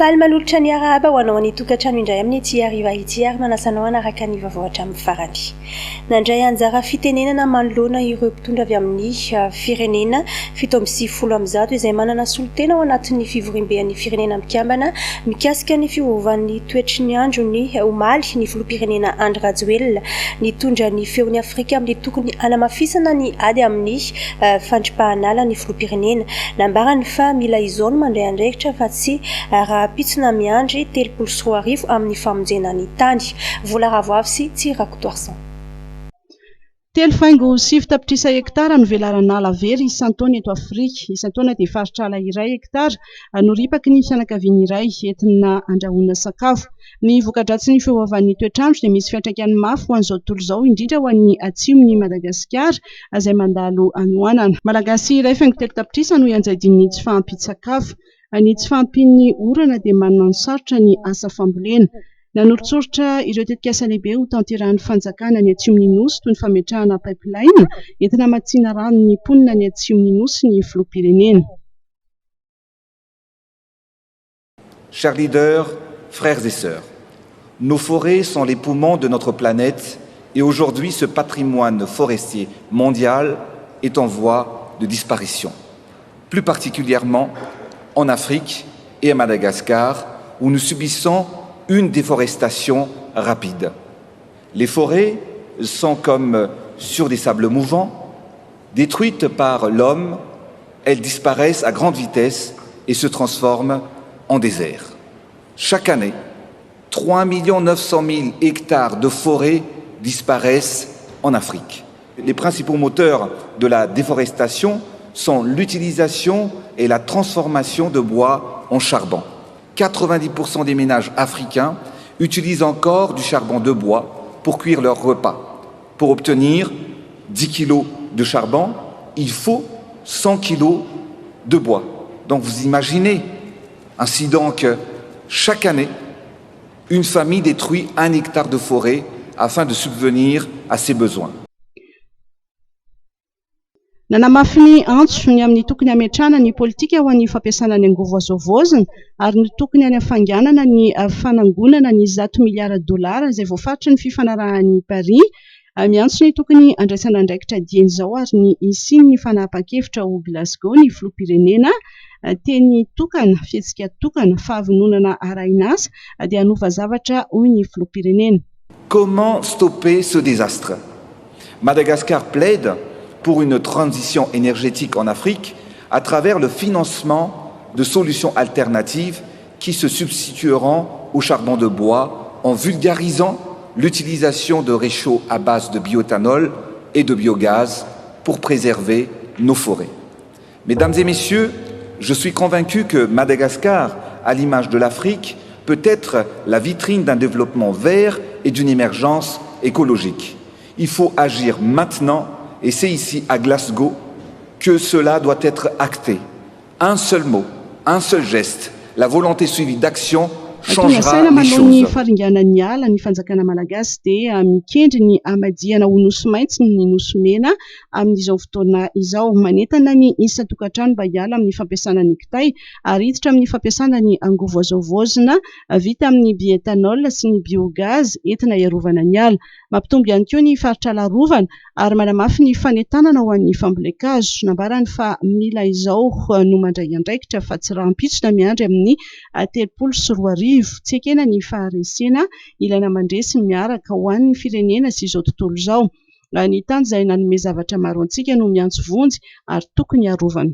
Faly malolotra ny araba ho anao any tokantrano indray amin'ny ety ariva ity ary manasanao anaraka ny vaovao amin'ny farany. Nandray anjara fitenenana manoloana ireo mpitondra avy amin'ny firenena 710 izay manana solotena ao anatin'ny fivorimbean'ny firenena mikambana mikasika ny fiovovan'ny toetry ny andro ny omaly ny filoham-pirenena Andry Rajoelina nitondra ny feon'ny Afrika amin'ny tokony hanamafisana ny ady amin'ny fandripahanala ny filoham-pirenena. Nambarany fa mila izao no mandray andraikitra fa tsy raha pitsina miandry 3 amin'ny famonjena ny tany. Vola Ravoavy sy Tsirakotoarsan. 3.7 tapitrisa hektara no velarana ala very isan-taona eto Afrika. Isan-taona dia faritra ala iray hektara no ripaky ny fianakaviana iray entina andrahoana sakafo. Ny voka-dratsy ny fiovaovan'ny toetrandro dia misy fiantraikany mafy ho an'izao tontolo izao, indrindra ho an'ny atsimon'ny Madagasikara izay mandalo anoanana. Malagasy iray faingo 3 tapitrisa no ianjadin'ny tsy fahampita-sakafo. Ny tsy fahampian'ny orana dia manana ny sarotra ny asa fambolena. Nanorotsoritra ireo tetikasa lehibe ho tanterahany fanjakana ny atsimon'ny nosy toy ny fametrahana pipeline entina matsina rano ny mponina ny atsimon'ny nosy ny filoham-pirenena. Chers leaders, frères et sœurs, nos forêts sont les poumons de notre planète et aujourd'hui ce patrimoine forestier mondial est en voie de disparition. Plus particulièrement en Afrique et à Madagascar où nous subissons une déforestation rapide. Les forêts sont comme sur des sables mouvants, détruites par l'homme, elles disparaissent à grande vitesse et se transforment en désert. Chaque année, 3 900 000 hectares de forêts disparaissent en Afrique. Les principaux moteurs de la déforestation sont l'utilisation et la transformation de bois en charbon. 90% des ménages africains utilisent encore du charbon de bois pour cuire leurs repas. Pour obtenir 10 kg de charbon, il faut 100 kg de bois. Donc vous imaginez, ainsi donc, chaque année, une famille détruit 1 hectare de forêt afin de subvenir à ses besoins. Nanamafy ny antso ny amin'ny tokony hametrahana ny politika ho an'ny fampiasana ny angovo azovaozina ary ny tokony any hafanganana ny fanangonana ny $100 miliara izay voafaritra ny fifanarahan'ny Paris. Miantso ny tokony andraisana andraikitra dieny izao ary ny isiny ny fanapahan-kevitra ho Glasgow ny filoham-pirenena teny tokana fihetsika tokana fahavononana arahinasa dia hanova zavatra hoy ny filoham-pirenena. Comment stopper ce désastre? Madagascar plaide pour une transition énergétique en Afrique à travers le financement de solutions alternatives qui se substitueront au charbon de bois en vulgarisant l'utilisation de réchauds à base de bioéthanol et de biogaz pour préserver nos forêts. Mesdames et messieurs, je suis convaincu que Madagascar, à l'image de l'Afrique, peut être la vitrine d'un développement vert et d'une émergence écologique. Il faut agir maintenant. Et c'est ici, à Glasgow, que cela doit être acté. Un seul mot, un seul geste, la volonté suivie d'action changera les choses. Faringanan'ny ala ny fanjakana malagasy dia mikendry ny amadiana ho nosy maitso ny nosy mena amin'izao fotoana izao, manentana ny isa-tokantrano mba hiala amin'ny fampiasana ny kitay ary hiditra amin'ny fampiasana ny angovo azovaozina vita amin'ny bioéthanol sy ny biogaz entina iarovana ny ala. Mampitombo ihany koa ny faritra larovana ary manamafy ny fanentanana ho an'ny fambolekazo. Nambarany fa mila izao no mandray andraikitra fa tsy raha mpitsona miandry amin'ny 3 tsy ekena ny faharesena ilaina mandresy miaraka ho an'ny firenena sy izao tontolo izao. Ny tany izay nanome zavatra maro antsika no miantso vonjy ary tokony harovana.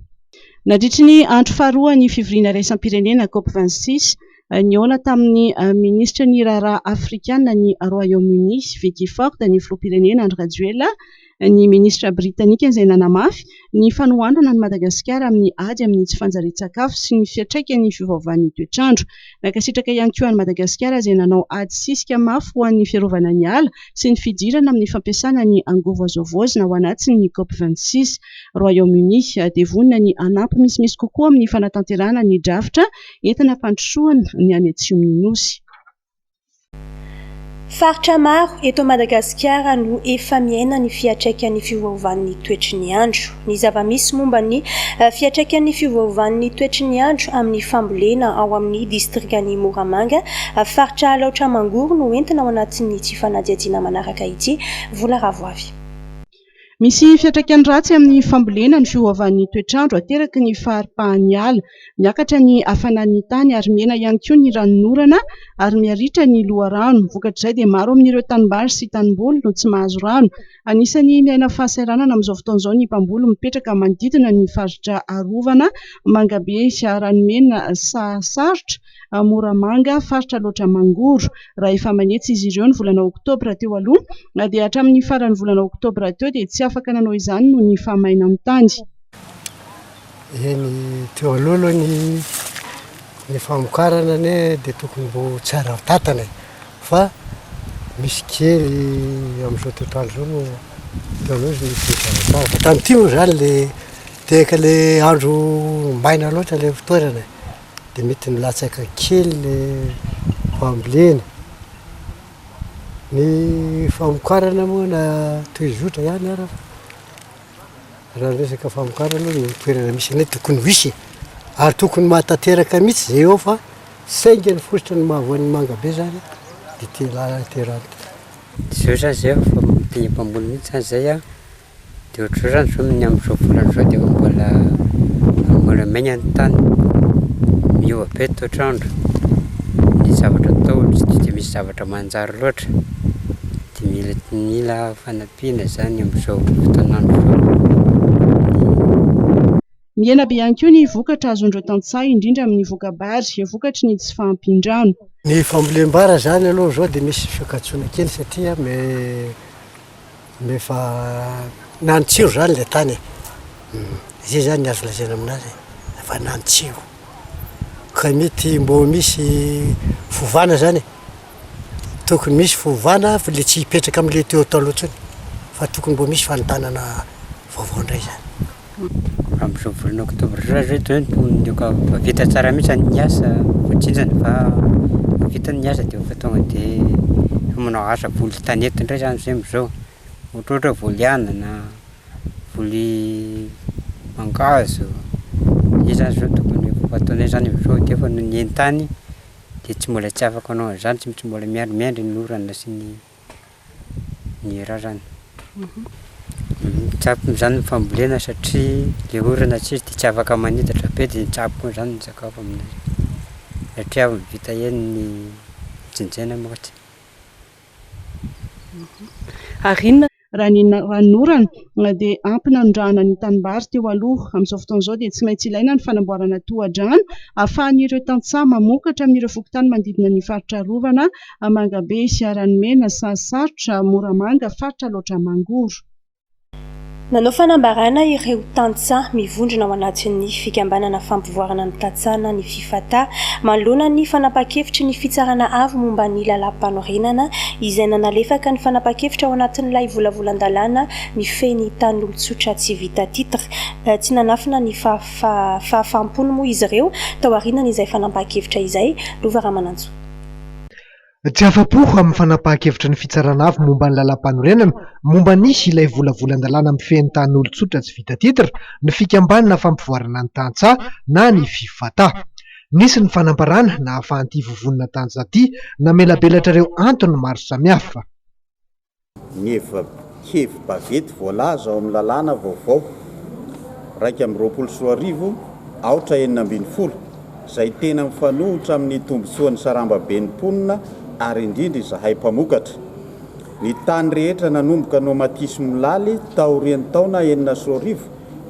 Nandritry ny andro faharoa ny fivoriana iraisam-pirenena COP26 nihaona tamin'ny ministra ny raharaha afrikana ny Royaume-Uni Vicky Ford ny filoham-pirenena Andry Rajoelina ny ministra britanika izay nanamafy ny fanohanana ny Madagasikara amin'ny ady amin'ny tsy fanjarian-tsakafo sy ny fiantraikan'ny fiovaovan'ny toetrandro. Nakasitraka ihany koa an'i Madagasikara izay nanao ady sisika mafy ho an'ny fiarovana ny ala sy ny fidirana amin'ny fampiasana ny angovo azovaozina ao anatin'ny COP26. Royaume-Uni dia vonina ny hanampy misimisy kokoa amin'ny fanatanterahana ny drafitra entina hampandrosoana ny any atsimon'ny nosy. Faritra maro eto Madagasikara no efa miaina ny fiantraikan'ny fiovaovan'ny toetry ny andro. Ny zava-misy momba ny fiantraikan'ny fiovaovan'ny toetry ny andro amin'ny fambolena ao amin'ny distrikan'ny Moramanga, faritra Alaotra Mangoro no entina ao anatin'ny tsy fanadihadiana manaraka ity, vola ravoavy. Misy fiantraikany ratsy amin'ny fambolena ny fiovaovan'ny toetrandro ateraky ny faharipahan'ny ala, miakatra ny hafanan'ny tany ary mena ihany koa ny ranon'orana ary miaritra ny loharano. Vokatr'izay dia maro amin'ireo tanimbary sy tanimboly no tsy mahazo rano. Anisan'ny miaina fahasahiranana amin'izao fotoan'izao ny mpamboly mipetraka manodidina ny faritra Arovana, Mangabe sy Ranomena, Sahasarotra, Moramanga, faritra Alaotra Mangoro. Raha efa manetsy izy ireo ny volana oktobra teo aloha dia hatramin'ny faran'ny volana oktobra teo dia tsy afaka nanao izany noho ny fahamaina amin'ny tany. Eny teo aloha ny famokarana dia tokony mbo tsara tatana fa misy kely amin'izao toetrandro zao teo aloha izy misy tsara fa tamin'ity moa zany le tehaka le andro maina loatra le fotoerana dia mety milatsaka kely le fambolena. Ny famokarana moa na toezotra ihany ara raha resaka famokarana ny toerana misy anay tokony misy ary tokony mahatateraka mihitsy zay eo fa saingy ny fositra ny mahavoan'ny Mangabe zany dia terana. Zao zany zay fa mpia mpamboly mihitsy zany zay a dia ohatran'izao zany zao ny amin'izao volan'izao dia mbola maigna ny tany, miova be toetrandro, ny zavatra atao tsy dia misy zavatra manjary loatra dia mila fanampiana zany amin'izao fotoan'andro zao. Miaina be ihany koa ny vokatra azondreo tantsaha indrindra amin'ny vokabary, vokatry ny tsy fahampindrano. Ny fambolem-bara zany aloha zao dia misy fiakatsona kely satria mefa nantsiro zany le tany zay zany ny azo lazaina aminazy efa nantsiro ka mety mbo misy fovana zany tokony misy fovana fa le tsy hipetraka amin'le teo taloha tsony fa tokony mbo misy fanotanana vaovao indray zany. Amin'izao volana oktobra zao dia vita tsara mihitsy ny asa votsinjana fa vita ny asa dia efa tonga dia manao asa voly tanety indray zany zay amin'izao ohatrohatra voly anana, voly mangazo, izy zany zao tokony fataonay zany amin'izao dia efa ny entany dia tsy mbola tsy afaka anao zany, tsy mbola miandry ny orana sy ny raha zany. Tsapy zany fambolena satria le orana tsy izy dia tsy afaka manitatra be dia tsapy zany ny sakafo aminazy satria avy vita eny ny jinjaina moatsy. Raha ny ranon'orana dia ampy nanondrahana ny tanimbary teo aloha. Amin'izao fotoan'izao dia tsy maintsy ilaina ny fanamboarana toha-drano ahafahan'ireo tantsaha mamokatra amin'ireo fokontany manodidina ny faritra Arovana, Mangabe sy Ranomena, Sahasarotra, Moramanga, faritra Alaotra Mangoro. Nanao fanambarana ireo tantsaha mivondrona ao anatin'ny fikambanana fampivoarana ny tantsaha na ny FIFATA manoloana ny fanapa-kevitry ny fitsarana avo momba ny lalam-panorenana izay nanalefaka ny fanapa-kevitra ao anatin'ilay volavolan-dalàna mifehy tan'olon-tsotra tsy vita titra. Tsy nanafina ny fahafampony moa izy ireo tao aorinan' izay fanapa-kevitra izay. Lova Ramanantso. Tsy afa-po amin'ny fanapa-kevitra ny fitsarana avy momba ny lalam-panorenana momba nisy ilay volavolan-dalàna mifehy tan'olon-tsotra tsy vita titra ny fikambanana fampivoarana ny tantsaha na ny FIFATA. Nisy ny fanambarana na ahafahan'ity vovonina tantsaha ity namelabelatra ireo antony maro samihafa. Ny hevi-bavety voalaza ao amin'ny lalàna vaovao 2024 aotra 20 izay tena mifanohitra amin'ny tombontsoan'ny sarambaben'ny mponina ary indrindra izahay mpamokatra. Ny tany rehetra nanomboka nomatisy milaly taorian'ny taona 2024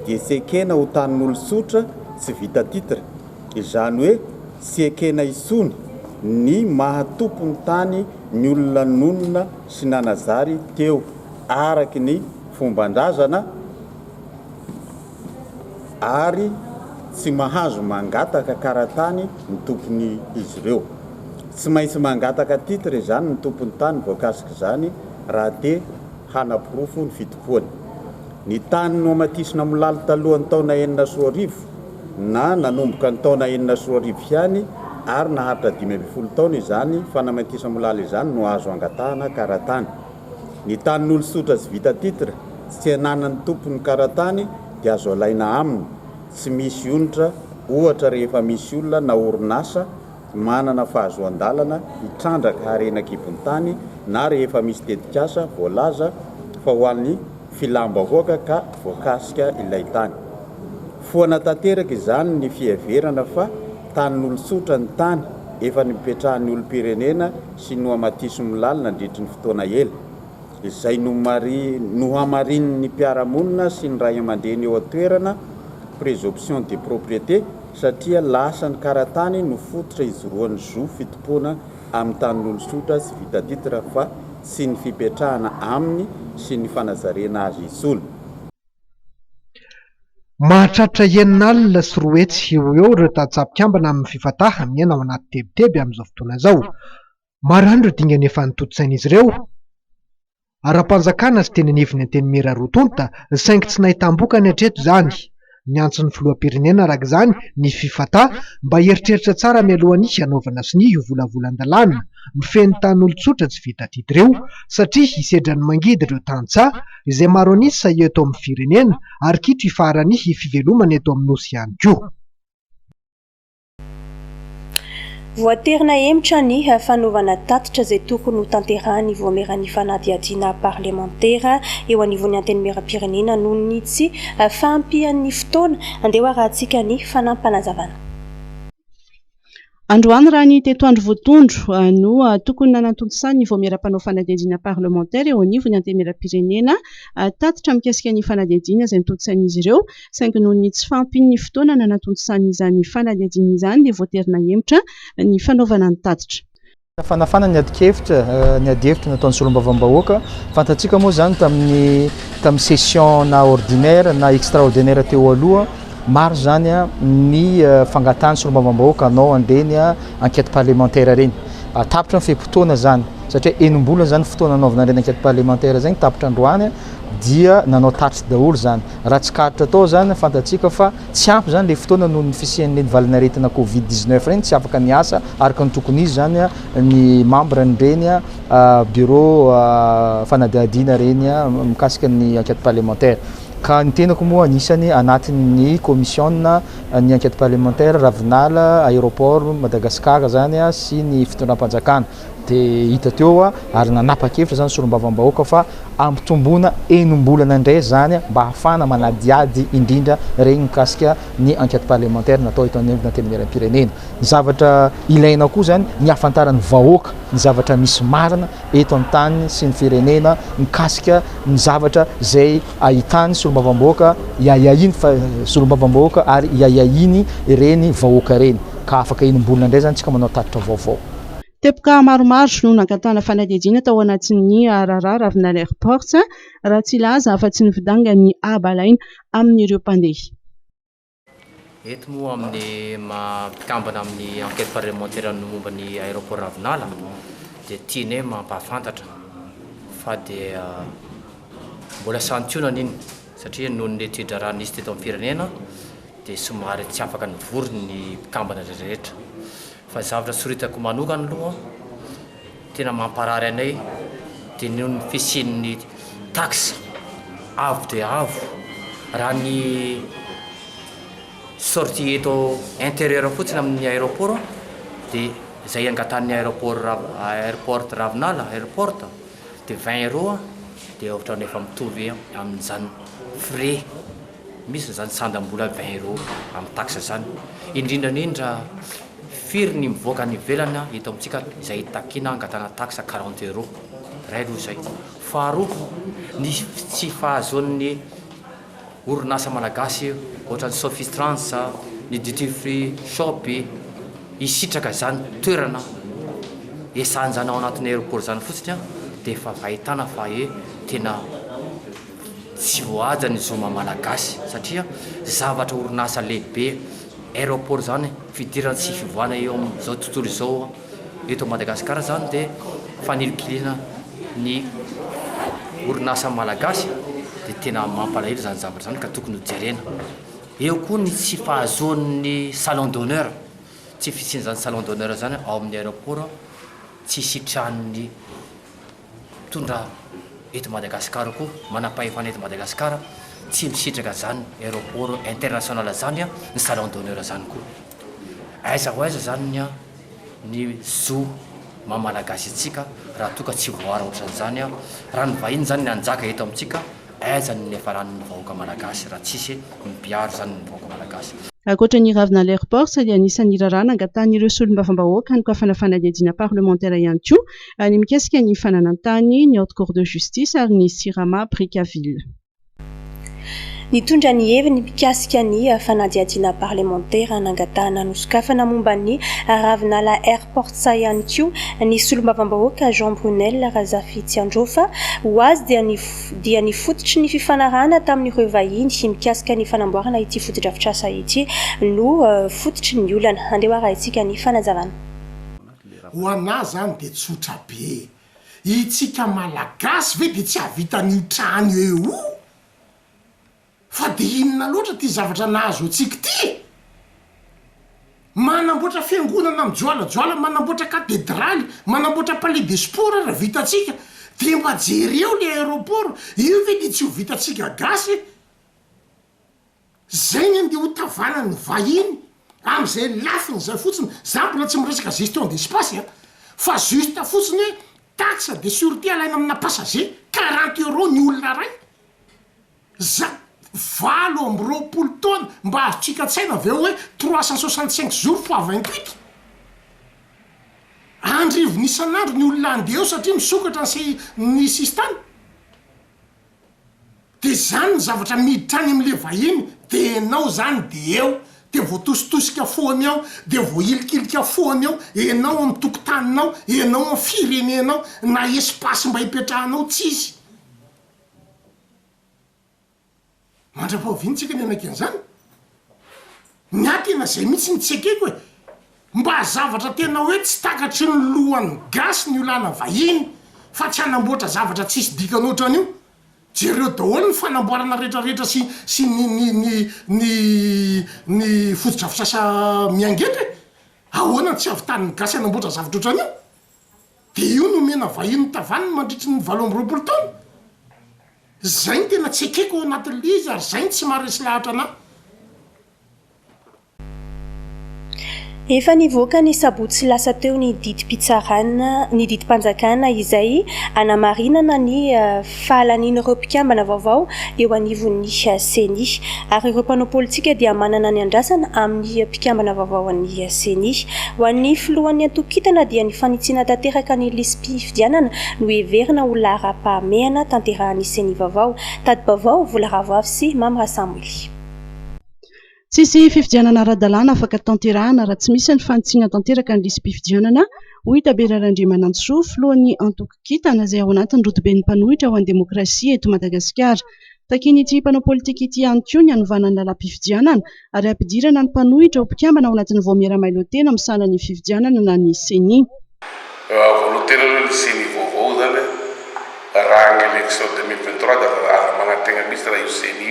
dia tsy ekena ho tanin'olon-tsotra tsy vita titra. Izany hoe tsy ekena isony ny mahatompony tany ny olona nonona sy nanazary teo araky ny fomban-drazana ary tsy mahazo mangataka karatany ny tompony izy ireo. Tsy maintsy mangataka titra izany ny tompony tany voakasika izany raha te hanapirofo ny fitopoany. Ny tany nomatisina milaly talohan'ny taona 2024 na nanomboka ny taona 2024 ihany ary naharitra 5 taona izany fanamatisa molala izany no azo angatahana karatany. Ny tanin'olo sotra sy vita titre tsy ananany tompony karatany dia azo alaina aminy. Tsy misy onitra ohatra rehefa misy olona na orinasa manana fahazoan-dalana hitrandraka harenakibon-tany na rehefa misy tetikasa voalaza fa ho an'ny filamba-voaka ka voakasika ilay tany. Foana tanteraka izany ny fiheverana fa tanin'olo sotra ny tany efa nipetrahan'ny olo-pirenena sy nohamatiso milalina andritry ny fotoana ela. Izay nohamarin'ny mpiaramonina sy ny ray aman-dreny eo an-toerana présomption de propriété satria lasa ny karatany no fototra izoroan'ny zo fitompona amin'ny tanin'olo sotra sy vita titre fa sy ny fipetrahana aminy sy ny fanazarena azy isolo. Mahatratra enin'alina sy roetsy eo ireo tantsapi-kambana amin'ny fifataha miaina ao anaty tebiteby amin'izao fotoana izao. Maro ihany ireo dingana efa nitototsain'izy ireo. Ara-panjakana sy teny anivony anteny Mera Rotonta saingy tsy nahitam-bokany hatreto izany. Ny antson'ny filoham-pirenena araka izany ny fifataha mba hieritreritra tsara mialohan'ny hanaovana sy ny io volavolan-dalàna mifeny tanin'olo tsotra tsy vita titre io satria hisedrany mangidy ireo tantsaha izay maro anisa eto amin'ny firenena ary kitro hifarany fivelomana eto amin'ny nosy ihany koa. Voaterina hemitra ny fanaovana tatitra izay tokony ho tanterahany voamerany fanadihadiana parlementaire eo anivon'ny antenimieram-pirenena noho ny tsy fahampian'ny fotoana andeha arahantsika ny fanampanazavana. Androany raha ny tetoandro voatondro no tokony nanatontosany ny voameram-panao fanadihadiana parlementaire eo anivon'ny antenimieram-pirenena tatitra mikasika ny fanadihadiana izay nitototsain'izy ireo saingy noho ny tsy fahampian'ny fotoana nanatontosany izany fanadihadiana izany dia voaterina hemitra ny fanaovana ny tatitra. Fanafana ny adikevitra nataon'ny solombavam-bahoaka fantatsika moa zany tamin'ny session na ordinaire na extraordinaire teo aloha maro zany ny fangatahany solombavam-bahoaka anao andeny enquête parlementaire reny tapitra ny fe-potoana zany satria enim-bola zany fotoana anaovana reny enquête parlementaire zany tapitra androany dia nanao tatitra daholo zany raha tsy karitra atao zany fantatsika fa tsy ampy zany le fotoana noho ny fisian'ny valinaretina covid-19 reny tsy afaka niasa araka ny tokony izy zany ny membre nyreny bureau fanadihadiana reny mikasika ny enquête parlementaire. Ka ny tenako moa anisany anatin'ny commission ny enquête parlementaire Ravinala aéroport Madagasikara zany sy ny fitondram-panjakana dia hita teo ary nanapa-kevitra zany solombavam-bahoaka fa ampitomboana enim-bolana indray zany mba hafana manadiady indrindra regny mikasika ny enquête parlementaire natao eto anivon'ny antenimieram-pirenena. Ny zavatra ilaina koa zany ny hafantaran'ny vahoaka ny zavatra misy marina eto an-tany sy ny firenena mikasika ny zavatra zay ahitany solombavam-bahoaka iahiny solombavam-bahoaka ary iahiny reny vahoaka reny ka afaka enim-bolana indray zany tsika manao tatitra vaovao. Tepoka maromaro no nangatahana fanadihadiana tao anatin'ny Ravinala Airport raha tsy laza afa-tsy nividanga ny abalaina amin'ireo mpandeha. Eto moa amin'ny mpikambana amin'ny enquête parlementaire no momba ny aéroport Ravinala dia tianay mampahafantatra fa dia mbola santionana iny satria noho ny étude nisy teto amin'ny firenena dia somary tsy afaka nivorony ny mpikambana rehetra. Fa zavatra soritako manokana aloha tena mamparary anay dia noho ny fisian'ny taxe avo dia avo raha ny sortie eto intérieur fotsiny amin'ny aéroport dia izay angatan'ny aéroport Ravinala aéroport dia 20 € dia ohatran'ny efa mitovy amin'izany frais misy zany sandam-bola 20 € amin'ny taxe zany indrindrandrindra firy ny mivoaka ny velana hita amintsika izay takina angatana taxe 40 € ray aloha izay. Faharoa ny tsy fahazoan'ny orinasa malagasy ohatran'ny Sophie Trans ny duty free shop hisitraka zany toerana esany zany ao anatin'ny aéroport zany fotsiny dia efa fahitana fa tena tsy voaja ny zoma malagasy satria zavatra orinasa lehibe aéroport zany fidirana tsy fivoana eo amin'izao tontolo izao eto Madagasikara zany dia fanilipilina ny orinasa malagasy dia tena mampalahelo zany zavatra zany ka tokony ho jerena. Eo koa ny tsy fahazoan'ny salon d'honneur tsy fisiny zany salon d'honneur zany ao amin'ny aéroport tsy sitrahan'ny tondra eto Madagasikara koa manam-pahefana eto Madagasikara tsy misitraka zany aéroport international zany ny salon d'honneur zany koa aiza ho aiza zany ny zo mamalagasy atsika raha toka tsy voara ohatran'izany raha ny vahiny zany ny anjaka eto amintsika aiza ny efaran'ny vahoaka malagasy raha tsisy mipiaro zany ny vahoaka malagasy. Ankoatra ny ravina l'aéroport dia anisan'ny raharaha nangatan'ireo solombavambahoaka ny koafana fanadihadiana parlementaire ihany koa ny mikasika ny fananantany ny haute cour de justice ary ny Sirama Brickaville. Nitondra ny heviny mikasika ny fanadihadiana parlementaire nangatahana nosokafana momba ny ravinala airport sa ihany koa ny solombavambahoaka Jean Brunel Razafi Tsiandrofa ho azy dia nifototry ny fifanarahana tamin'ireo vahiny mikasika ny fanamboarana ity fotodrafitrasa ity no fototry ny olana andeha itsika ny fanazarana. Ho ana zany dia tsotra be itsika malagasy ve dia tsy havitan'io trano eo fa dia inona loatra ty zavatra nahazo atsika ty manamboatra fiangonana mijoalajoala manamboatra katedraly manamboatra palais des sports raha vitatsika dia mba jery eo le aéroport io ve dia tsy ho vitatsika gasy zay ny andeha ho tavanany vahiny am'izay lafiny zay fotsiny za mbola tsy miresaka gestion d'espace fa juste fotsiny hoe taxe de sûreté alaina amina passager 40 € ny olona ray za valo amby roapolo taona mba azotsika tsaina aveo hoe 365 jours fois 28 andrivo n'isan'andro ny olona andeha eo satria misokatra ny sistany dia zany ny zavatra miditra any am'le vahiny dia enao zany dia eo dia voatositosika foany ao dia voailikilika foany ao enao amin'ny tokotaninao enao amin'ny firenenao na espasy mba hipetrahanao tsisy mandra-pahavintsika ny anakin'izany ny atena zay mihitsy ny tsekeko hoe mba zavatra tena hoe tsy takatry ny lohan'ny gasy ny olana vahiny fa tsy hanamboatra zavatra tsisy dikanoatran'io jereo daholo ny fanamboarana rehetrarehetra sy ny fototra fisasa miangetra ahoana tsy avitan'ny gasy hanamboatra zavatra oatran'io dia io no mena vahiny ny tavaniny mandritry ny 7 amby roapolo taona zay ny tena tsekeko ao anatin'le izy ary zay ny tsy maharesy lahatra anahy. Efa nivoaka ny sabotsy lasa teo ny didim-pitsarana ny didim-panjakana izay anamarinana ny fahalan'ireo mpikambana vaovao eo anivon'ny CENI ary ireo mpanao politika dia manana ny andrasana amin'ny mpikambana vaovao an'ny CENI. Ho an'ny filohan'ny antokitana dia ny fanitsiana tanteraka ny lisam-pifidianana no heverina ho lara-pahamehana tanterahan'ny CENI vaovao. Tady vaovao Vola Ravoavy sy Mamra Samuel. Tsisy fifidianana ara-dalàna afaka tanterahana raha tsy misy ny fanitsiana tanteraka ny lisam-pifidianana hoy Tabera Randriamanantsoa filohan'ny antokitana izay ao anatin'ny rotoben'ny mpanohitra ho an'ny demokrasia eto Madagasikara. Takin'ity mpanao politika ity ihany koa ny hanovana ny lalam-pifidianana ary ampidirana ny mpanohitra ho mpikambana ao anatin'ny vao miara-mailotena amin'ny salan'ny fifidianana na ny CENI. Volontaire aloha ny CENI vaovao zany raha ny élection 2023 da aza manantegna mihitsy raha io CENI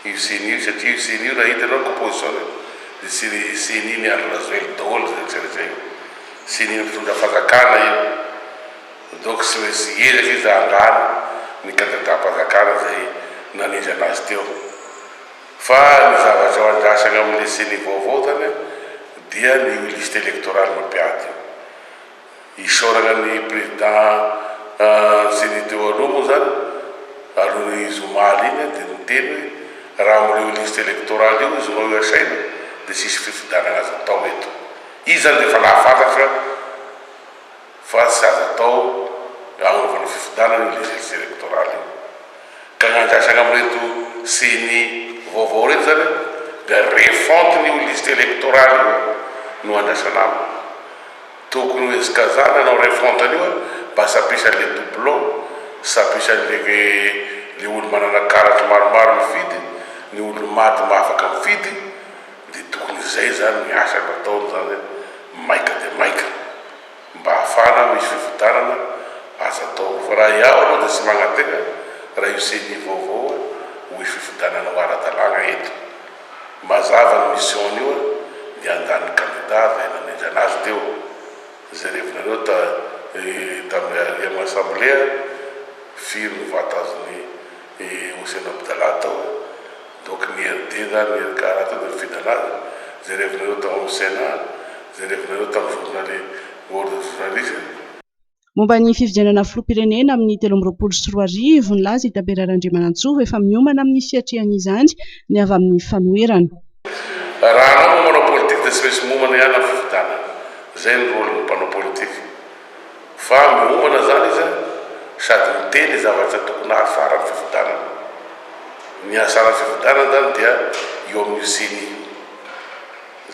io CENI satria io CENI raha hitanao composition dia CENI ny andro razoely daholo zay CENI mitondra fanjakana io donc tsy maintsy ezaka izy andrano ny candidat-mpanjakana zay nanindry anazy teo fa ny zavatra ho andrasana amin'le CENI vaovao zany dia ny liste électorale mampiady isorana ny président CENI teo aloha moa zany alohan'ny Zomaly iny dia miteny hoe raha amin'ireo liste électorale io izy no asaina dia sisy fifidianana azo atao eto izy zany dia efa nahafantatra fa tsy azo atao agnaovana fifidianana io liste électorale io ka gn'andrasana amin'reto CENI vaovao reto zany dia refonte ny liste électorale io no andrasana aminy tokony hoe izy ka zany anao refonte an'io mba sapisany le doublon sapisany le olo manana karatra maromaro mifidy ny olo maty mahafaka mifidy dia tokony izay zany ny asa nataony zany maika dia maika mba hafana misy fifidianana aza atao fa raha iaho aloha dia tsy magnatena raha io CENI vaovao ho fifidianana ho ara-dalàna eto mazava ny mission io niandany candidat nanendrana azy teo zay rehevinareo tamin'ny assemblée firy nivata azony Hossein Abdallah tao donc ny RD zany ny karaha tao dia mifidy anazy zay rehevinareo tao amin'ny Sénat zay rehevinareo tamin'ny ordre journaliste. Momba ny fifidianana filoham-pirenena amin'ny 13 ny laza Itaberarandriamanantsoa efa miomana amin'ny fiatrihan'izany ny avy amin'ny fanoherana. Raha anao momana politique dia tsy maintsy momana ihany amin'ny fifidianana, zay ny rôle ny mpanao politique. Fa miomana zany izy sady miteny zavatra tokony ahafara amin'ny fifidianana. Ny asaran'ny fifidianana zany dia eo amin'ny CENI.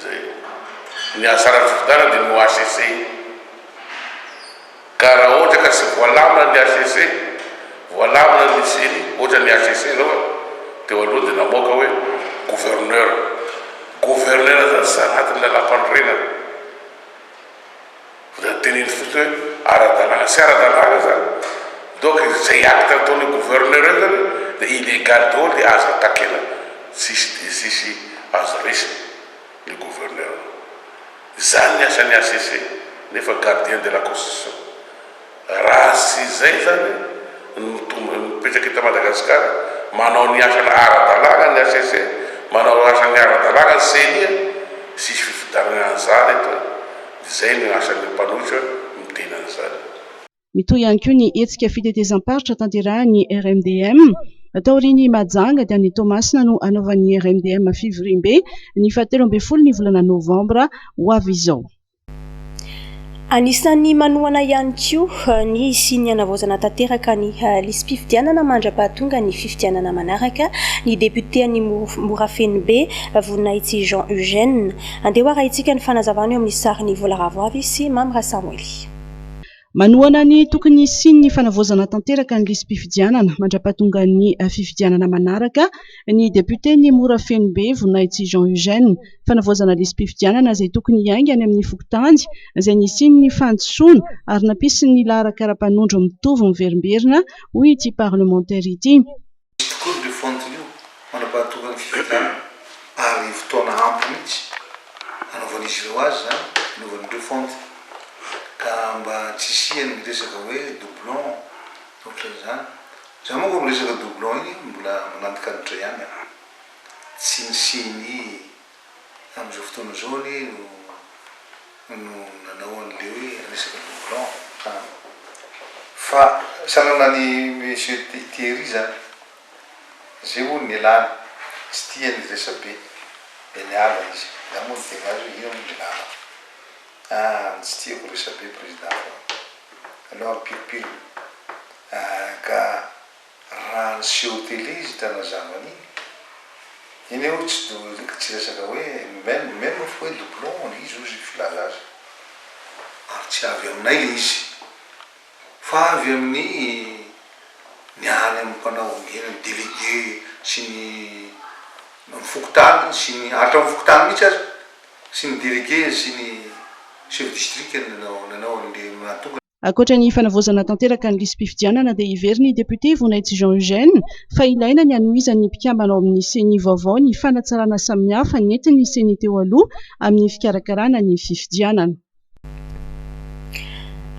Zay. Ny asaran'ny fifidianana dia ny OHCC. Ka raha ohatra ka tsy voalamina ny HCC, voalamina ny CENI, ohatra ny HCC zao dia aloha dia namoaka hoe gouverneur. Gouverneur zany tsy anatin'ny lalam-panorenana. Da teneny fotsiny hoe ara-dalàna, tsy ara-dalàna zany. Donc zay acte ataon'ny gouverneur zany dia illégal daholo dia azo atakena, tsisy azo resy ny gouverneur. Zany ny asan'ny HCC, nefa gardien de la constitution. Raha tsy zay zany mipetraka eto Madagasikara manao ny asana ara-dalàna ny HCC, manao asany ara-dalàna ny CENI, sisy fifidianana an'izany eto. Zay ny asan'ny mpanohitra miteny an'izany. Mitohy ihany koa ny hetsika fitetezam-paritra tanterahan'ny RMDM. Taorian'ny Majanga dia ny Tomasina no anaovan'ny RMDM Fivoriambe ny 17 ny volana Novambra ho avy izao. Anisan'ny manohana ihany koa ny siny hanavaozana tanteraka ny lisam-pifidianana mandrapahatonga ny fifidianana manaraka ny député-ny Morafenibe Voninahitsy Jean Eugène. Andeha ho arahintsika ny fanazavana eo amin'ny sarin'ny Volaravoavy sy Mamra Samuely. Manohana ny tokony siny ny fanavaozana tanteraka ny lisam-pifidianana mandrapahatonga ny fifidianana manaraka ny député-ny Morafenibe Voninahitsy Jean Eugène, fanavaozana lisam-pifidianana izay tokony hiaingany amin'ny fokontany izay ny siny ny fandrosoana ary nampisy ny laharan-kara-panondro mitovy miverimberina hoy ity parlementaire ity. Tokoa ny fondro mandrapahatonga ny fifidianana ary fotoana ampy mihitsy anaovan'izy ireo azy zany anaovan'ireo fondro. Ka mba tsy hisiany miresaka hoe doublon ohatran'izany. Za moa koa miresaka doublon iny mbola manantika an'indray ihany. Tsy nisiny amin'izao fotoana izao no nanao an'ilay hoe resaka doublon. Fa sanana ny monsieur Thierry zany, zay moa ny alana, tsy tiany resabe, dia niala izy. Za moa ny tena azy io ny lala. Tsy tiako resabe président aloha piripiro ka raha niseho télé izy tanazavany iny eo tsy resaka hoe même fois doublon izy ozy filaza azy ary tsy avy aminay le izy fa avy amin'ny ny any amin'ny mpanao ongena ny délégué sy ny fokotany sy ny atra amin'ny fokotany mihitsy azy sy ny délégué sy ny chef district nanao an'ilay mahatonga. Ankoatra ny fanavaozana tanteraka ny lisam-pifidianana dia iveriny député Voninahitsy Jean Eugène fa ilaina ny hanohizan'ny mpikambana ao amin'ny CENI vaovao ny fanatsarana samihafa nentin'ny CENI teo aloha amin'ny fikarakarana ny fifidianana.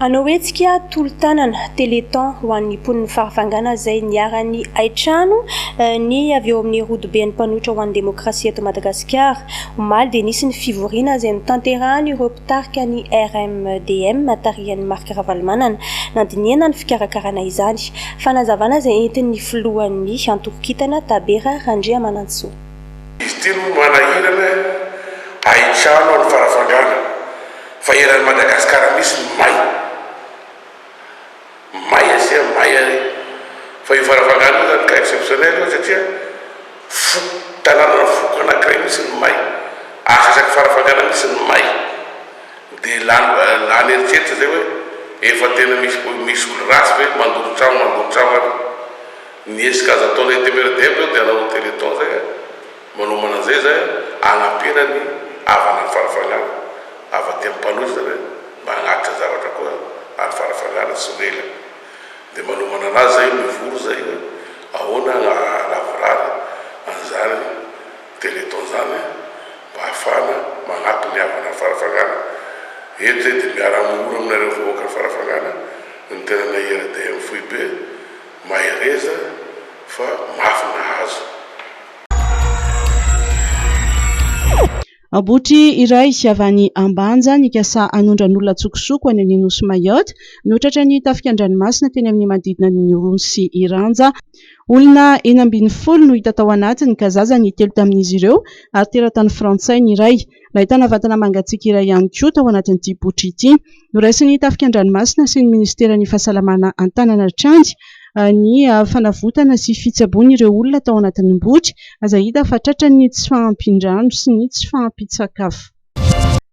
Anao etsika tolo-tanana téléthon ho an'ny mponiny farafangana izay niarany Aitrano ny avy eo amin'ny rodoben'ny mpanohitra ho an'ny demokrasia eto Madagasikara. Omaly dia nisy ny fivoriana izay notanterahany ireo mpitarika ny RMDM tarihan'ny Marc Ravalomanana nandiniana ny fikarakarana izany. Fanazavana izay entin'ny filohan'ny antorokitana Tabera Randriamanantsoa. Izy ity no manahirana Aitrano amin'ny farafangana fa eran'ny Madagasikara misy ny may. May asia may ary fa io farafangana io zany ka exceptionnel io satria tanàna foko anankiray misy ny may, asasaky farafangana misy ny may dia lany eritseritra zay hoe efa tena misy olo rasy hoe mandoro trano any niezika azy ataona etemeredem zao dia anao téléthon zay manomana an'izay zay agnampina ny avana ny farafangana avaty amin'ny mpanohitra zany mba hagnatitra zavatra koa any farafangana tsy ela dia manomana anazy zay mivoro zay hoe ahoana lavorary an'izany téléthon zany mba hafana magnampy ny havana farafagana eto zay dia miara-mora aminareo vahoaka farafagana ny tena nahera dia amin'ny fohy be mahereza fa mafy nahazo. Abotry iray avy any Ambanja nikasa anondran'olona tsokosoko any amin'ny nosy Mayotte notratra ny tafika an-dranomasina teny amin'ny manodidina ny Rony sy Iranja. Olona 40 no hita tao anatiny ka zaza ny 3 tamin'izy ireo ary teratany frantsay ny iray. Nahitana vatana mangatsiaka iray ihany koa tao anatin'ity botry ity. Noraisin'ny tafika an-dranomasina sy ny ministeran'ny fahasalamana Antananaritrany ny fanavotana sy fitsaboana ireo olona tao anatin'ny botry aza hita fa tratran'ny tsy fahampin-drano sy ny tsy fahampin-tsakafo.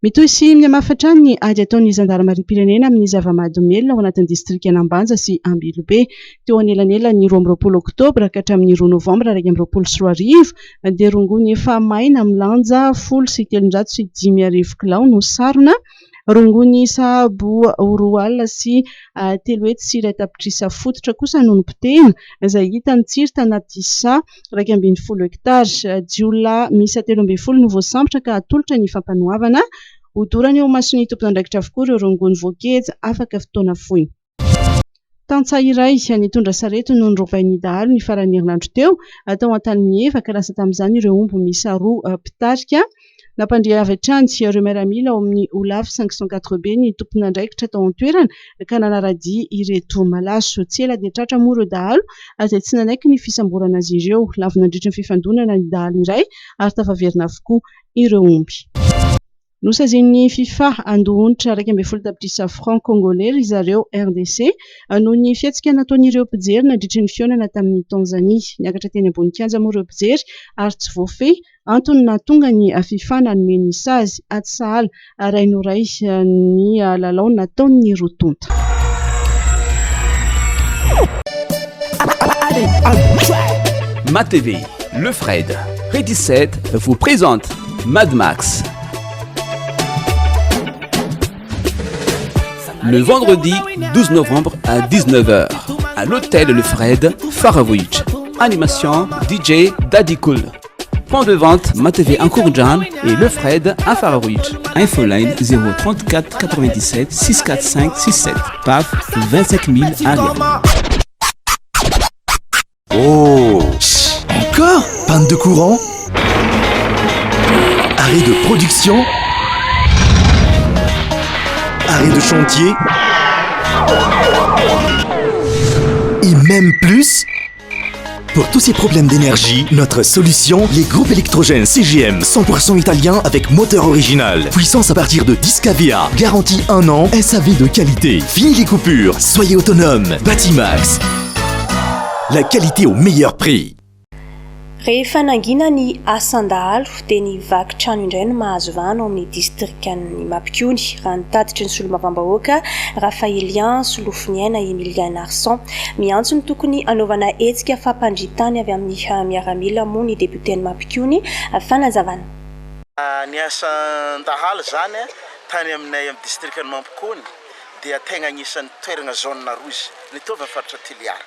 Mitohy sy mihamafatra ny ady ataon'ny zandarmariam-pirenena amin'ny zava-mahadomelona ao anatin'ny distrikan Ambanja sy Ambilobe teo anelanelany 12 Oktobra ka hatramin'ny 2 Novambra 2024 dia rongony efa maina milanja 705 kilao no sarona. Rongony sahabo 2 alina sy 3 hetsy sy 1 tapitrisa fototra kosa no nipotehina izay hita ny tsiro tanaty isa 220 hektara. Jiolona misa 13 no voasambotra ka atolotra ny fampanohavana. Hodorany eo masony tompon'andraikitra avokoa ireo rongony voakeja afaka fotoana fohy. Tantsaha iray nitondra sarety no nirobain'ny dahalo ny faran'ny herinandro teo atao an-tany mieva ka lasa tamin'izany ireo omby misa 2 mpitarika. Nampandria avy hatrany ireo miaramila ao amin'ny Olaf 504 B ny tompon'andraikitra tao an-toerana ka nanaradia ireto malaso. Tsy ela dia tratra moa ireo dahalo izay tsy nanaiky ny fisamborana azy ireo. Lavy nandritra ny fifandonana ny dahalo iray ary tafaverina avokoa ireo omby. Nosazin'ny FIFA andohonitra 12 tapitrisa franc congolais izareo RDC noho ny fiatsika nataon'ireo mpijery nandritra ny fionana tamin'ny Tanzania. Niakatra teny ambony kianja moa ireo mpijery ary tsy voafehy antony nahatonga ny FIFA nanome ny sazy aty sahala rainoray ny lalao nataon'ny rotonta. MATV, Le Fred, Ré 17 vous présente Mad Max. Le vendredi 12 novembre à 19h à l'hôtel Le Fred, Farawich. Animation DJ Daddy Cool. Point de vente MATV en Kourjan et Le Fred à Farawich. Infoline 034 97 645 67. PAF 25 000 arrière. Oh, encore? Panne de courant? Arrêt de production? Arrêt de chantier? Et même plus? Pour tous ces problèmes d'énergie, notre solution, les groupes électrogènes CGM 100% italien avec moteur original. Puissance à partir de 10 kVA. Garantie 1 an, SAV de qualité. Fini les coupures, soyez autonome. Batimax. La qualité au meilleur prix. Rehefa nangina ny asandahalo dia ny vaky trano indray no mahazo vahana ao amin'ny distrikany Mampikony raha nitatitry ny solomavambahoaka Raphaelian Solofiniaina Emiliana Arsan miantso ny tokony anaovana hetsika fampandritany avy amin'ny miaramila moa ny députeny Mampikony fanazavana. Ny asandahalo zany tany aminay amin'ny distrikany Mampikony dia tegna anisan'ny toerana zone rouge nitovy amin'ny faritra Tiliara.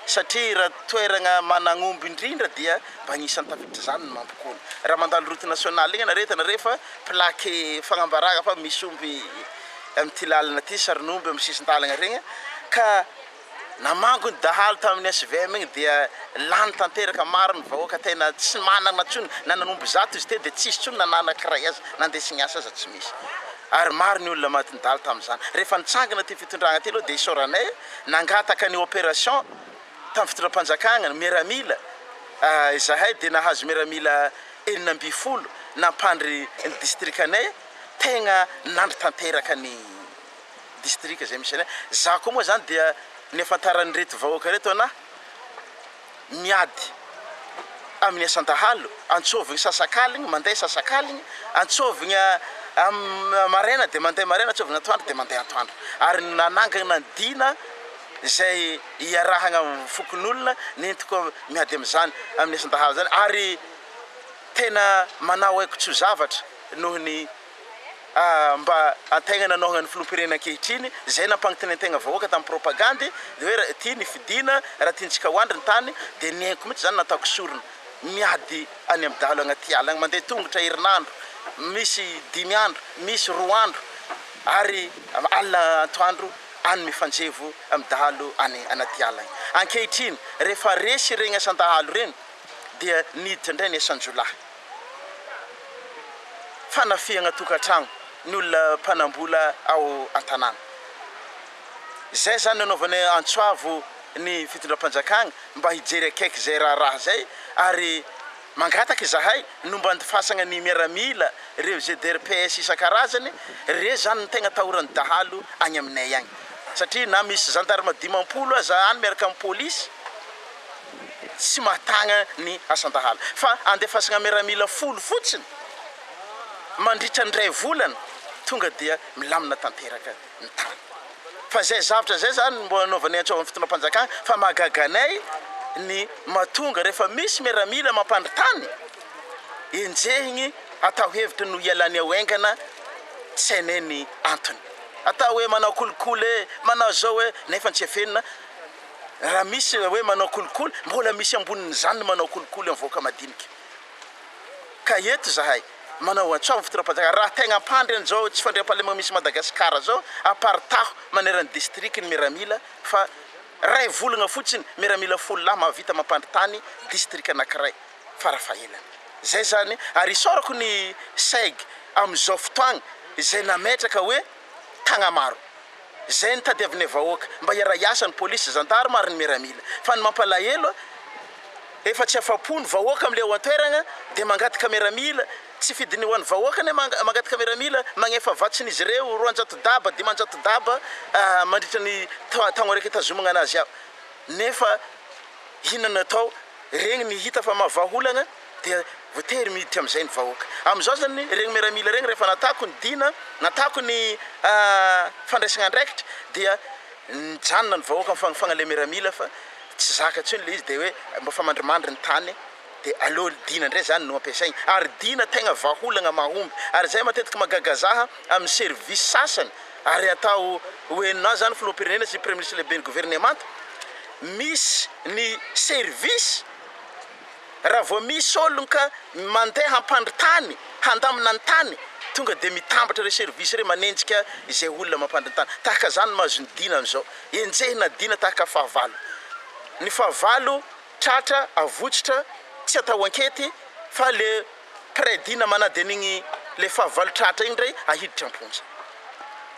Satria raha toerana manangomby indrindra dia mba anisan'ny tafiditra zany ny Mampikony. Raha mandalo route nationale igny naretana rehefa plaque fagnambarana fa misy omby amin'ity lalana ty sarin'omby amin'ny sisin-dalana regny ka namango ny dahalo tamin'ny SVM igny dia lany tanteraka maro ny vahoaka tena tsy manana tsony nanan'omby zato izy te dia tsisy tsony nananankiray azy nandesiny asa aza tsy misy. Ary maro ny olona matindalo tamin'izany. Rehefa nitsangana ty fitondrana ty aloha dia isoranay nangataka ny opération tamin'ny fitondram-panjakana miaramila izahay dia nahazo miaramila 12 nampandry ny distrikanay tegna nandry tanteraka ny distrika zay misy anay. Za koa moa zany dia ny afantaran'ny reto vahoaka reto ana miady amin'ny asandahalo antsovigny sasakaligny mandeha sasakaligny antsovigna maraina dia mandeha maraina antsovigna atoandro dia mandeha atoandro ary nanangana ny dina zay iarahagna fokon'olona nentiko miady amin'izany amin'ny asandahalo zany ary tena manao haiko tsy ho zavatra noho ny mba antegna nanohana ny filom-pirenena ankehitriny zay nampagnotany antegna vahoaka tamin'ny propagandy dia hoe ty ny fidina raha tiantsika hoandry ny tany dia ny haiko mihitsy zany nataoko sorona miady any amin'ny dahalo agnaty ala mandeha tongotra herinandro misy 5 andro misy 2 andro ary alina atoandro any mifanjevo amin'ny dahalo any anaty ala ankehitriny rehefa resy regny asan-dahalo reny dia niditra indray ny asan-jolahy fanafiagna tokantragno ny olona mpanambola ao an-tanàna zay zany anaovany antsoavo ny fitondram-panjakagna mba hijery akaiky zay raha zay ary mangataka zahay nomba andifasagna ny miaramila reo GDRPS isan-karazany re zany ny tegna tahorany dahalo agny aminay agny satria na misy gendarme 10 aza any miaraka amin'ny polisy tsy mahatagna ny asan-dahalo fa andefasagna miaramila 10 fotsiny mandritra ndray volana tonga dia milamina tanteraka ny tany fa zay zavatra zay zany mbo anaovany antsovan'ny fitondram-panjakagna fa mahagaganay ny matonga rehefa misy miaramila mampandry tany enjehigny atao hevitra no ialany aoengana tsy hainay ny antony atao hoe manao kolokolo manao zao hoe nefa tsy afenina raha misy hoe manao kolokolo mbola misy ambonin'ny zany manao kolokolo amin'ny voaka madinika ka eto zahay manao antsova fitondram-panjakagna raha tegna ampandry an'izao tsy fandriam-pahalemana misy Madagasikara zao apartaho maneran'ny district ny miaramila fa ray volagna fotsiny miaramila 10 lahy mahavita mampandry tany district anankiray farafahelana zay zany ary isorako ny seg amin'izao fotoagna izay nametraka hoe tagna maro zay ny tadiaviny vahoaka mba hiara-iasa ny polisy gendarme ary ny miaramila fa ny mampalahelo efa tsy afapony vahoaka am'le ao an-toeragna dia mangataka miaramila tsy fidiny ho an'ny vahoaka ne mangataka miaramila magnefa vatsin'izy ireo 200 daba 500 daba mandritra ny tagno araiky itazomagna anazy ao nefa hinana atao regny mihita fa mahavaholagna dia voatery miditra amin'izay ny vahoaka amin'izao zany regny miaramila regny rehefa natako ny dina natako ny fandraisagna andraikitra dia nijanona ny vahoaka mifagnafagna le miaramila fa tsy zaka tsony le izy dia hoe mba fa mandrimandry ny tany dia aloha dina ndray zany no ampiasaigny ary dina tegna vaholagna mahomby ary zay matetika magagazaha amin'ny service sasany ary atao hoenina zany filoham-pirenena sy premier ministre lehibe ny gouvernemanta misy ny service raha vao misy olona ka mandeha hampandry tany handamina ny tany tonga dia mitambatra re service re manenjika izay olona mampandry ny tany tahaka zany mahazo ny dina amin'izao enjehina dina tahaka fahavalo ny fahavalo tratra avotsitra tsy atao ankety fa le prédina manady an'igny le fahavalo tratra igny ndray ahiditra amponja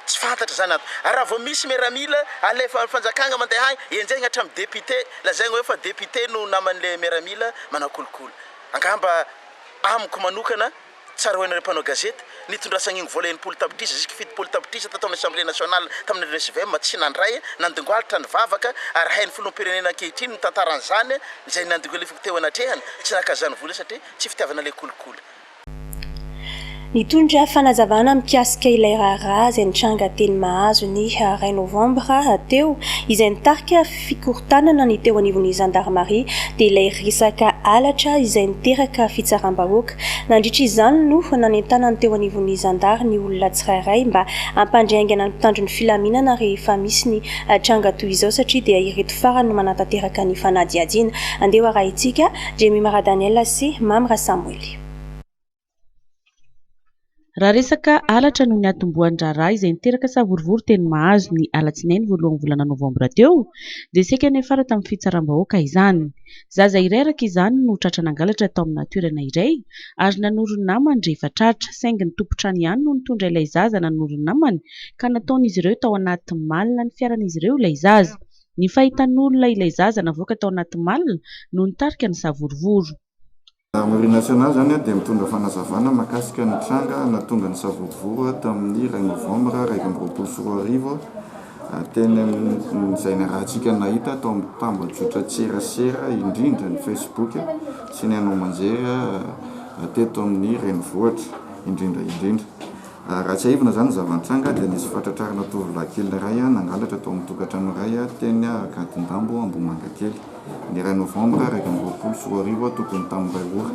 tsy fantatra zany ato raha vao misy miaramila alefa fanjakagna mandeha agny enjehigna hatramin'ny député lazaigna hoe fa député no naman'le miaramila manao kolokolo angamba amiko manokana tsara hoenare mpanao gazety nitondrasagna igny vola enimpolo tapitrisa ziska fitopolo tapitrisa tatao amin'ny assemblée nationale tamin'ny SVM tsy nandray nandingoalitra ny vavaka ary hain'ny filoham-pirenena ankehitriny ny tantaran'izany zay nandingoalefako teo anatrehany tsy nakazany vola satria tsy fitiavana le kolokolo nitondra fanazavana mikasika ilay raharaha izay nitranga teny mahazo ny 2 novambra teo izay nitarika fikortanana ny teo anivon'ny gendarmerie dia ilay resaka alatra izay niteraka fitsaram-bahoaka nandritra izany no nanentana ny teo anivon'ny zandary ny olona tsirairay mba hampandriaingana ny mpitandro ny filaminana rehefa misy ny tranga toy izao satria dia ireto farany no manantanteraka ny fanadiadiana andeha araha itsika Jemimara Daniela sy Mamra Samuel. Raha resaka alatra no ny atomboan-draharaha izay niteraka savorivory teny mahazo ny alatsinainy voalohan'ny volana novambra teo dia seka nefara tamin'ny fitsaram-bahoaka izany. Zaza iray araka izany no tratra nangalatra tao amina toerana iray ary nanoro ny namany rehefa tratra saingy ny tompontrano ihany no nitondra ilay zaza nanoro ny namany ka nataon'izy ireo tao anaty malina ny fiaran'izy ireo ilay zaza. Ny fahitan'olona ilay zaza navoaka tao anaty malina no nitarika ny savorivory. Gendarmerie nationale zany dia mitondra fanazavana mahakasika ny tranga natonga ny savorivory tamin'ny 2 novambra 2024 teny izay rahantsika nahita tao amin'ny tambajotra tserasera indrindra ny Facebook sy ny anao manjery teto amin'ny renivohitra indrindra raha tsy aivina zany zavan-tranga dia nisy fatratrarana tovolahy kely iray nangalatra tao amin'ny tokantrano iray teny Katindambo Ambomanga kely ny 2 novambra 2024 tokony tamin'ny 2 ora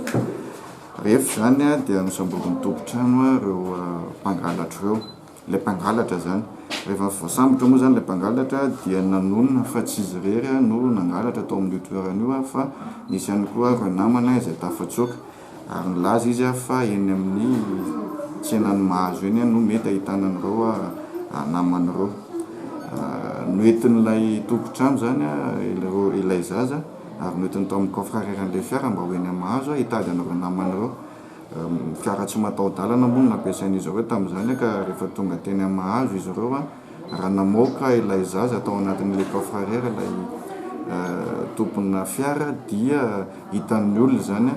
rehefa zany dia nosamborin'ny tompontrano ireo mpangalatra ireo le mpangalatra zany rehefa voasambotra moa zany le mpangalatra dia nanonona fa tsy izy rery no nangalatra tao amin'ny toerana io fa nisy ihany koa ireo namana izay tafatsoka ary nilaza izy fa eny amin'ny tsenany mahazo eny no mety ahitanan'ireo naman'ireo. Noentin'ilay tompotrano zany ilay zaza ary noentiny tao amin'ny coffre-reran'ilay fiara mba ho eny mahazo hitady an'ireo naman'ireo. Fiara tsy mataho-dalana moa no nampiasain'izy ireo tamin'izany ka rehefa tonga teny mahazo izy ireo raha namoaka ilay zaza tao anatin'ilay coffre-rera ilay tompona fiara dia hitan'ny olona zany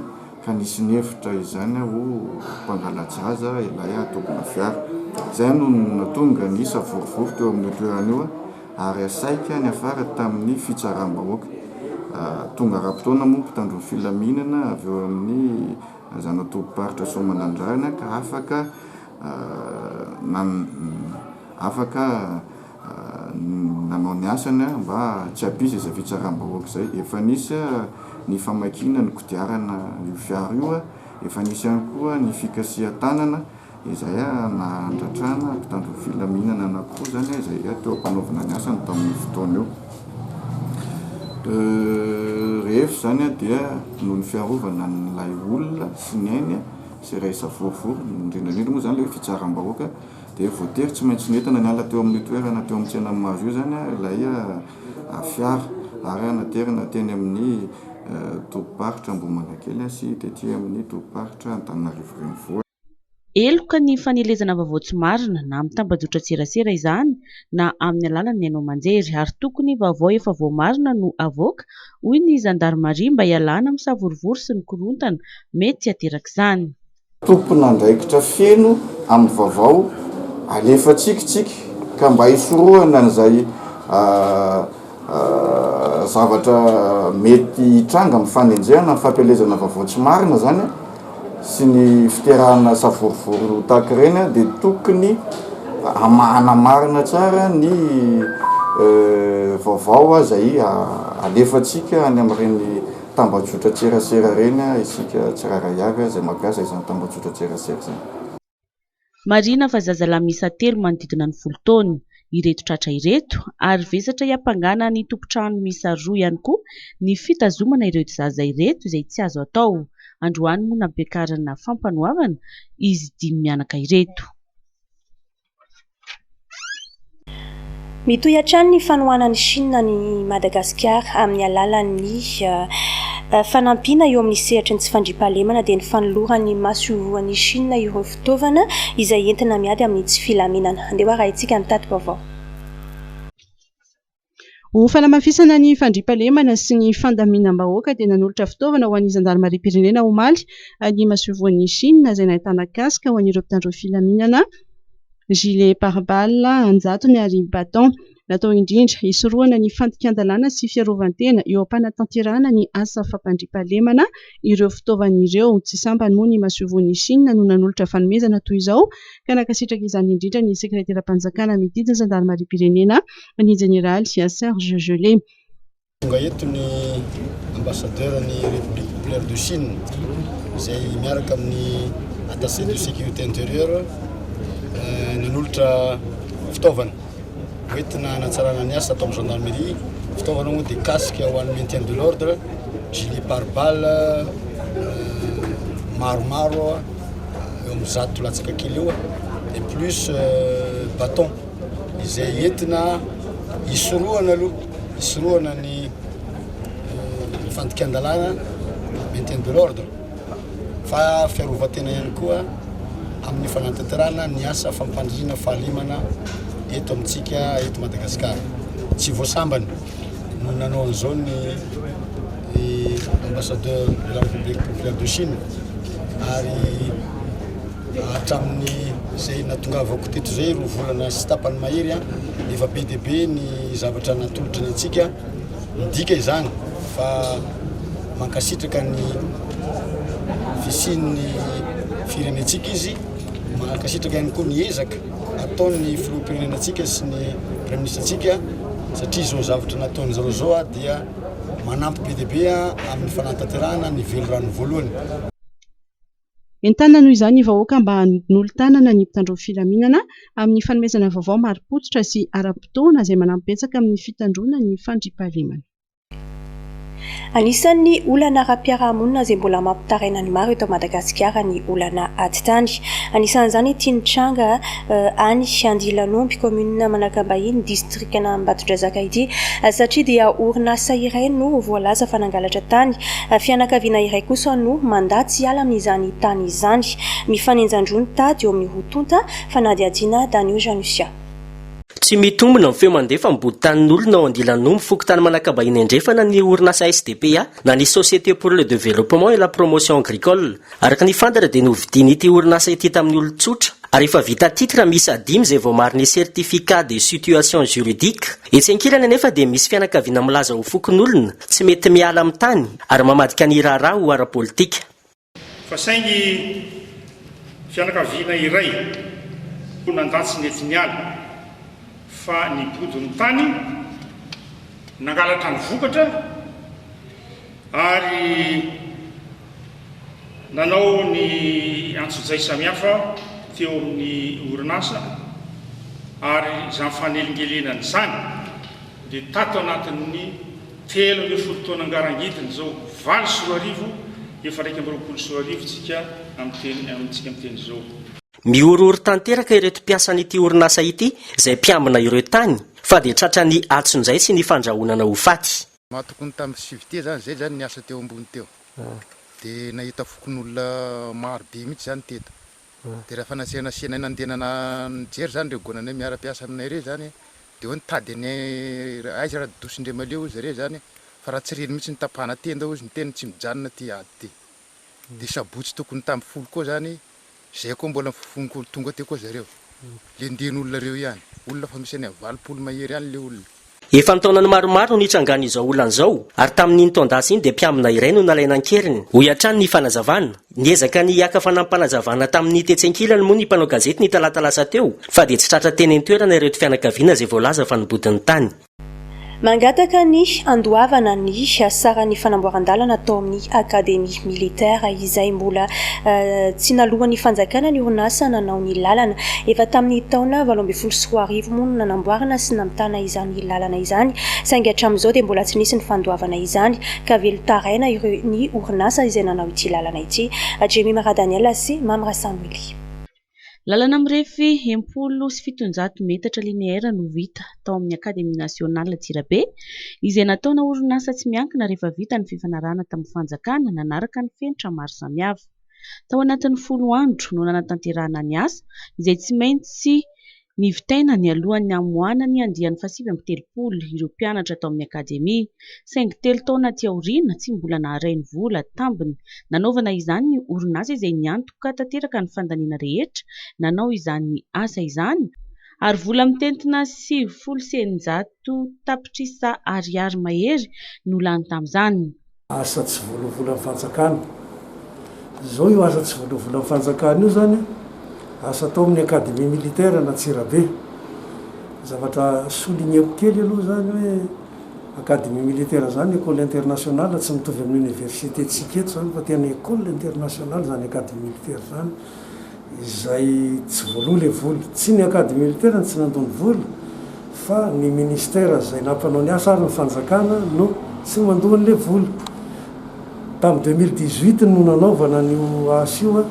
ka nisy nevitra izany ho mpangala-jaza ilay tompona fiara. Izay no natonga ny savorivory teo amin'ny toerana io ary asaika ny afara tamin'ny fitsaram-bahoaka. Tonga rahampitaona moa mpitandro ny filaminana avy eo amin'ny zanatoloparitra Soamanandrana ka afaka nanao ny asany mba tsy hampisy izay fitsaram-bahoaka izay. Efa nisy ny famakina ny kodiarana io fiara io, efa nisy ihany koa ny fikasihan-tanana izay nandratrana mpitandro ny filaminana anankiroa zany izay teo ampanaovana ny asany tamin'ny fotoana io. Rehefa zany dia noho ny fiarovana n'ilay olona sy ny ainy sy iray savorivory indrindrandrindra moa zany le fitsaram-bahoaka dia voatery tsy maintsy nentina ny ala teo amin'ny toerana teo amin'ny tsenany mahazo io zany ilay fiara ary naterina teny amin'ny topoparitra Ambohimanakely sy tetỳ amin'ny topoparitra Antananarivo renivohitra. Eloka ny fanelezana vaovao tsy marina na amin'ny tambazotra tserasera izany na amin'ny alalan'ny haino aman-jery ary tokony vaovao efa voamarina no avoaka hoy ny zandarmaria mba hialana amin'ny savorivory sy ny korontana mety aterak'izany. Tompona andraikitra feno amin'ny vaovao alefa tsikitsiky ka mba hisorohana an'izay zavatra mety hitranga amin'ny fanenjehana amin'ny fampielezana vaovao tsy marina zany sy ny fiterahana savorivory tahaka ireny dia tokony amahana marina tsara ny vaovao izay alefantsika any amin'ireny tambazotra tserasera reny isika tsiraray avy izay mampiasa izany tambazotra tserasera izany. Marina fa zazalahy miisa 3 manodidina ny 10 taona ireto tratra ireto ary vesatra hiampangana ny tompotrano miisa 2 ihany koa ny fitazomana ireto zaza ireto izay tsy azo atao. Androany moa nampiakarana fampanoavana izy 5 mianaka ireto. Mitohy hatrany ny fanohanan'ny Chine ny Madagasikara amin'ny alalan'ny fanampiana eo amin'ny sehatra ny tsy fandriam-pahalemana dia ny fanoloran'ny mahasovoan'ny Chine ireo fitaovana izay entina miady amin'ny tsy filaminana. Andeha raha itsika ny tady vaovao. Ho fanamafisana ny fandriam-pahalemana sy ny fandaminam-bahoaka dia nanolotra fitaovana ho an'ny zandarmaria-pirenena omaly ny mahasovoan'ny Chine izay nahitana kasika ho an'ireo mpitandro filaminana, gilet pare-balles, anjatony ary baton. Natao indrindra hisorohana ny fandikan-dalàna sy fiarovan-tena eo am-panatanterahana ny asa fampandriam-pahalemana. Ireo fitaovan'ireo tsy sambany moa ny mahasovoan'ny Chine no nanolotra fanomezana toy izao ka nakasitraka izany indrindra ny sekretera-panjakana mididina zandarmaria-pirenena ny jeneraly Serge Gelé. Tonga eto ny ambassadeur ny République populaire de Chine izay miaraka amin'ny attaché de sécurité intérieure nanolotra fitaovana hoentina hanatsarana ny asa atao amin'ny gendarmerie. Fitaovana moa dia casque ho an'ny maintien de l'ordre, gilet pare-balles maromaro eo amin'ny 100 latsaka kely eo et plus baton izay entina hisorohana aloha hisorohana ny fandikan-dalàna maintien de l'ordre fa fiarovan-tena ihany koa amin'ny fanatanterahana ny asa fampandriana fahalemana eto amintsika eto Madagasikara. Tsy voasambany no nanao an'izao ny ambassadeur de la République populaire de Chine ary hatramin'ny izay natongavako teto izay roa volana sy tapany mahery efa be dia be ny zavatra natolotra ny antsika midika izany fa mankasitraka ny fisian'ny firenentsika izy, mankasitraka ihany koa ny ezaka ataon'ny filoham-pirenenantsika sy ny praiministrantsika satria izao zavatra nataony zareo zao dia manampy be dia be amin'ny fanatanterahana ny velorano voalohany. Entanana noho izany ny vahoaka mba nolotanana ny mpitandro filaminana amin'ny fanomezana vaovao mari-pototra sy ara-potoana izay manampy betsaka amin'ny fitandrona ny fandriam-pahalemana. Anisan'ny olana ara-piarahamonina izay mbola mampitaraina ny maro eto Madagasikara ny olana adi-tany. Anisan'izany ity nitranga any Andilanomby commune Manakambahiny distrikana Ambatondrazaka ity satria dia orinasa iray no voalaza fa nangalatra tany. Fianakaviana iray kosa no mandatsy hiala amin'izany tany izany. Mifanenjandrony tady eo amin'ny rotonta fanadiadiana Danio Janusia. Tsy mitombona ny feo mandefa mibody tanin'olona ao Andilanomby fokotany Manakambahiny andrefana ny orinasa SDPA na ny Société pour le développement et la promotion agricole. Araka ny fantatra dia novidiany ity orinasa ity tamin'ny olon-tsotra ary efa vita titre miisa 5 izay vao mariny certificat de situation juridique. Etsy ankilany anefa dia misy fianakaviana milaza ho fokon'olona tsy mety miala amin'ny tany ary mamadika ny raharaha ho ara-politika. Fa saingy fianakaviana iray ho nandatsy mety miala fa ny bodiny tany nangalatra ny vokatra ary nanao ny antsojay samihafa teo amin'ny orinasa ary izany fanelingelenany zany dia tato anatin'ny 13 taona angarangidiny zao 24 efa 120 tsika amintsika miteny zao. Miorory tanteraka ireto mpiasan'ity orinasa ity izay mpiambina ireo tany fa dia tratra ny atsonjay sy ny fandrahonana ho faty. Mahatokony tamin'ny sivité zany zay zany niasa teo ambony teo dia nahita fokon'olona maro be mihitsy zany teto dia raha fanasianasiana nandenana nijery zany reo gonanay miara-piasa aminay re zany dia ho nitady ny aiza raha dosindre maleo izy re zany fa raha tsy reny mihitsy nitapahana tenda izy ny teny tsy mijanona ty ady ty dia sabotsy tokony tamin'ny folo koa zany zay koa mbola mifofoniko tonga teo koa zareo le nden'olona reo ihany olona fa misy any 20 mahery ihany le olona. Efa nitaonany maromaro nitrangany izao olana izao ary tamin'ny nitondasy iny dia mpiambina iray no nalaina ankeriny ho iatrany ny fanazavana. Niezaka ny hiaka fanampanazavana tamin'ny tetsenkilany moa ny mpanao gazety ny talata lasa teo fa dia tsy tratra teny an-toerana ireto fianakaviana izay voalaza fa nibodiny tany. Mangataka ny andoavana ny saran'ny fanamboaran-dalana atao amin'ny akademia militaire izay mbola tsy nalohan'ny fanjakana ny orinasa nanao ny lalana. Efa tamin'ny taona 2024 moa no nanamboarana sy namitana izany lalana izany saingy hatramin'izao dia mbola tsy nisy ny fandoavana izany ka velotaraina ireo ny orinasa izay nanao ity lalana ity. Jemi Maradaniel sy Mamra Samueli. Lalana mirefy 700 metatra linéaire no vita tao amin'ny Akademia Nasionala Tsirabe izay nataona orinasa tsy miankina rehefa vita ny fifanarahana tamin'ny fanjakana nanaraka ny fenitra maro samihafa. Tao anatin'ny 10 andro no nanatanterahana ny asa izay tsy maintsy nivitaina ny alohan'ny amoahana ny andian'ny 730 ireo mpianatra tao amin'ny akademia. Saingy 3 taona aty aoriana tsy mbola naharay ny vola tambiny nanaovana izany ny orinasa izay niantoka tanteraka ny fandaniana rehetra nanao izany asa izany ary vola mitentina 700 tapitrisa ariary mahery no lany tamin'izany. Asa tsy voalovola ny fanjakana zao io asa tsy voalovola ny fanjakana io zany asa atao amin'ny akademia militaire na Tsirabe. Zavatra souligneko kely aloha zany hoe akademia militaire zany école internationale tsy mitovy amin'ny université tsika eto zany fa tena école internationale zany akademia militaire zany izay tsy voaloha le vola tsy ny akademia militaire tsy nandony vola fa ny ministère zay nampanao ny asa ary ny fanjakana no tsy mandohany le vola. Tamin'ny 2018 no nanaovana ny asa io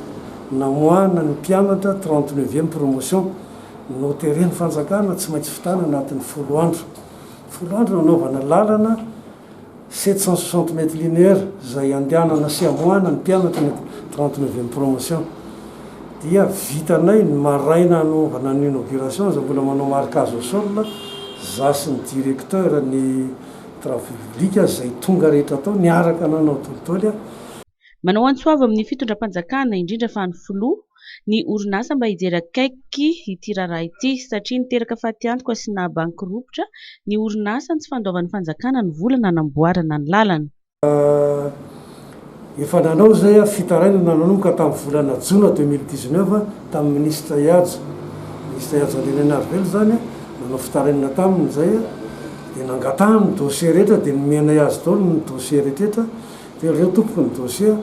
namoahana ny mpianatra 39e promotion no tereny fanjakana tsy maintsy fitana anatin'ny 10 andro. 10 andro nanaovana lalana 760 mètres linéaire zay andehanana sy amoahana ny mpianatra ny 39e promotion. Dia vitanay ny maraina anaovana ny inauguration zay mbola manao marquage au sol zasy ny directeur ny travaux publics zay tonga rehetra tao niaraka nanao tolitoly. Manao antsoava amin'ny fitondram-panjakana indrindra fa ny filoha ny orinasa mba hijery akaiky ity raharaha ity satria niteraka fahaty sy nahabankiropitra ny orinasa tsy fandoavan'ny fanjakana ny vola nanamboarana ny lalana. Efa nanao zay fitaraina nananomboka tamin'ny volana Jona 2019 tamin'ny ministre Yajo Andriana Arvelo zany nanao fitaraina taminy zay dia nangatahany ny dossier rehetra dia nomena azy daholo ny dossier rehetra dia reo tompoky ny dossier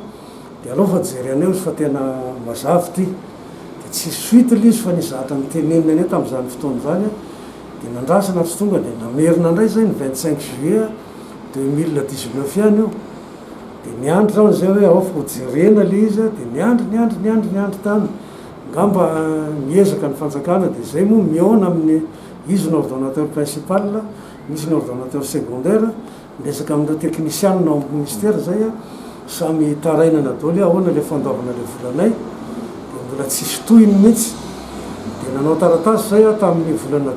dia alao fa jereneo izy fa tena mazava ty dia tsy suite izy fa nizatra nitenenina ane tamin'izany fotoana zany dia nandrasana tsy tonga dia namerina indray zay ny 25 juillet 2019 ihany io dia niandry zany zay hoe aofako jerena le izy dia niandry tany ngamba miezaka ny fanjakana dia zay moa miona amin'ny izy ny ordonnateur principal misy ny ordonnateur secondaire miresaka amin'ireo technician ao amin'ny ministère zay samy tarainana daholo ahoana le fandaovana le volanay dia mbola tsisy tohiny mihitsy dia nanao taratasy zay tamin'ny volana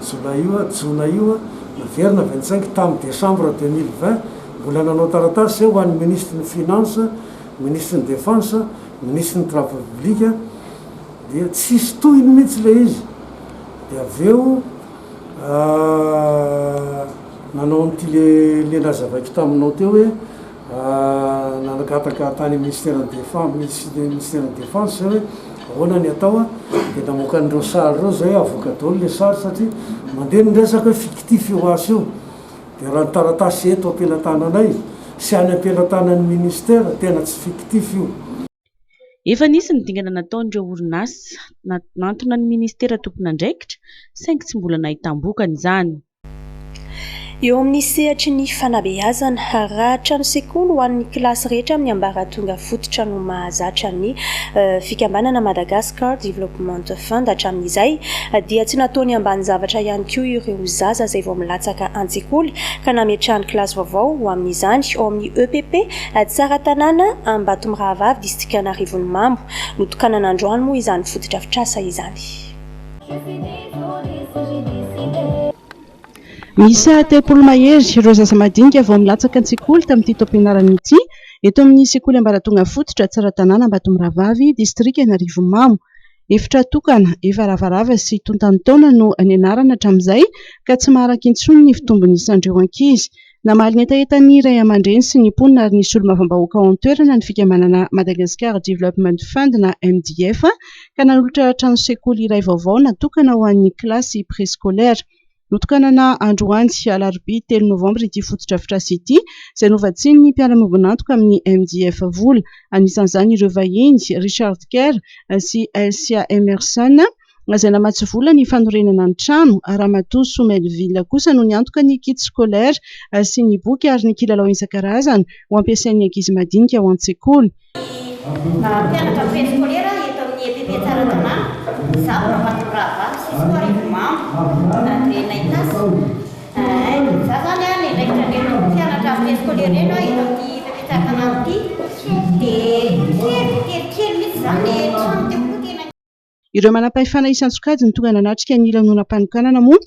jona io naverina 25 tamin'ny décembre 2020 mbola nanao taratasy zay ho an'ny ministre ny finance ministre ny défense ministre ny travaux publics dia tsisy tohiny mihitsy le izy dia aveo nanao n'ity le lazavaiko taminao teo hoe nanakataka tany ministère ny défense zay hoe ahoana ny atao dia namoaka an'ireo sary reo zay avoaka daholo le sary satria mandeha nyresaka hoe fictif io asy io dia raha ny taratasy eto ampelantananay sy any ampelantanan'ny ministère tena tsy fictif io. Efa nisy ny dingana nataon'ireo orinasa nantona ny ministera tompon'andraikitra saingy tsy mbola nahitam-bokany izany. Eo amin'ny sehatry ny fanabeazana raha trano sekoly ho an'ny kilasy rehetra amin'ny ambaratonga fototra no mahazatra ny fikambanana Madagascar Development Fund hatramin'izay dia tsy nataony ambany zavatra ihany koa ireo zaza izay vao milatsaka an-tsekoly ka nametrahany kilasy vaovao ho amin'izany ao amin'ny EPP tsara tanàna Ambatomirahavavy distrikana Rivonimambo notokanana androany moa izany fototra fitrasa izany. Misa telopolo mahery ireo zaza madinika vao milatsaka an-tsekoly tamin'ity taom-pianarana ity eto amin'ny sekoly ambaratonga fototra tsara tanàna Ambatomirahavavy distrikana Rivonimambo. Efitra tokana efa ravarava sy tontany taona no nianarana hatramin'izay ka tsy maharaka intsony ny fitombony isan'ireo ankizy. Namaly ny etaentan'ny iray aman-dreny sy ny mponina ary ny solombavambahoaka ao an-toerana ny fikambanana Madagascar Development Fund na MDF ka nanolotra trano sekoly iray vaovao natokana ho an'ny kilasy préscolaire. Notokanana androany alarobia 3 novambra ity fototra fitrasa ity izay novatsiny ny mpiara-miombonantoka amin'ny MDF vola anisan'izany ireo vahiny Richard Kerr sy Elsia Emerson izay namatsy vola ny fanorenana ny trano Ramatoa Somelville kosa no niantoka ny kit scolaire sy ny boky ary ny kilalao isan-karazany ho ampiasain'ny ankizy madinika ao an-tsekoly. Mpianatra préscolaire eto amin'ny EPP tsara tanàna zaho Ambatomirahavavy sy Rivonimambo dia nahitasy za zany ndraikitra ndraiky mpianatra préscolaire reny eto amin'ny EPP tsara tanàna ity kely mihitsy zany le trano teo tena. Ireo manam-pahefana isan-tsokajy ny tonga nanatrika ny lanonam-panokanana moa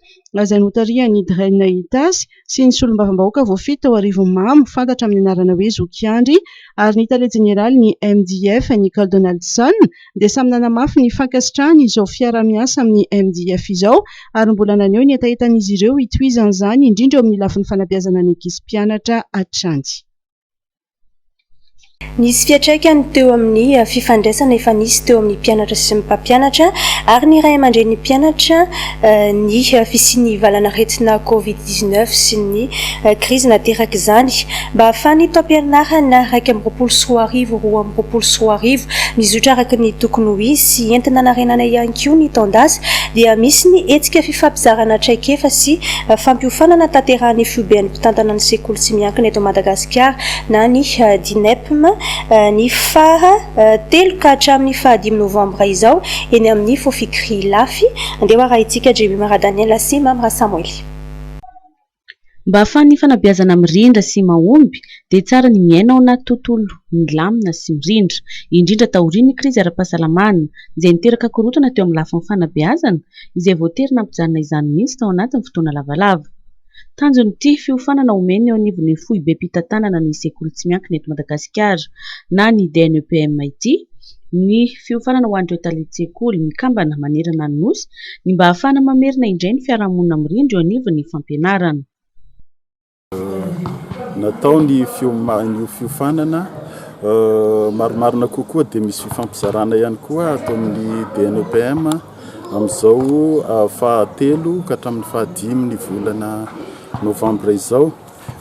izay notarihan'ny Draine Itasy sy ny solombavambahoaka voafito tao Rivonimambo fantatra amin'ny anarana hoe Zokiandry ary ny tale jeneraly ny MDF Nicole Donaldson dia samy nanamafy ny fankasitrahany izao fiara-miasa amin'ny MDF izao ary mbola naneho ny etaetan'izy ireo hitohizan'izany indrindra eo amin'ny lafin'ny fanabeazana ny ankizy mpianatra hatrany. Nisy fiantraikany teo amin'ny fifandraisana efa nisy teo amin'ny mpianatra sy ny mpampianatra ary ny ray aman-dren'ny mpianatra ny fisian'ny valanaretina Covid-19 sy ny krizy nateraka izany mba ahafahany taom-pianarana 1.4 roa 1.4 mizotra araka ny tokony ho izy sy entina narenana ihany koa ny taon-dasy dia misy ny hetsika fifampizarana traikefa sy fampiofanana tanterahany FUBN mpitantana ny sekoly tsy miankina eto Madagascar na ny DINEPM ny faha 3 ka hatramin'ny faha 5 novambra izao eny amin'ny Fofikry Lafy andeha raha itsika Jemy Mara Daniel sy Mamra Samuel. Mba ahafahan'ny fanabeazana mirindra sy mahomby dia tsara ny miaina ao anaty tontolo milamina sy mirindra indrindra taorian'ny krizy ara-pahasalamana izay niteraka korontana teo amin'ny lafin'ny fanabeazana izay voatery nampijanona izany mihitsy tao anatin'ny fotoana lavalava. Tanjon'ity fiofanana omeny eo anivon'ny fohy be mpitantanana ny sekoly tsy miankina eto Madagasikara na ny DNEPM ity ny fiofanana ho an'ireo talentin-tsekoly mikambana manerana ny nosy ny mba ahafahana mamerina indray ny fiarahamonina mirindra eo anivon'ny fampianarana. Natao ny fiofanana maromarona kokoa dia misy fifampizarana ihany koa atao amin'ny DNEPM amin'izao faha-3 ka hatramin'ny faha-5 ny volana novambra izao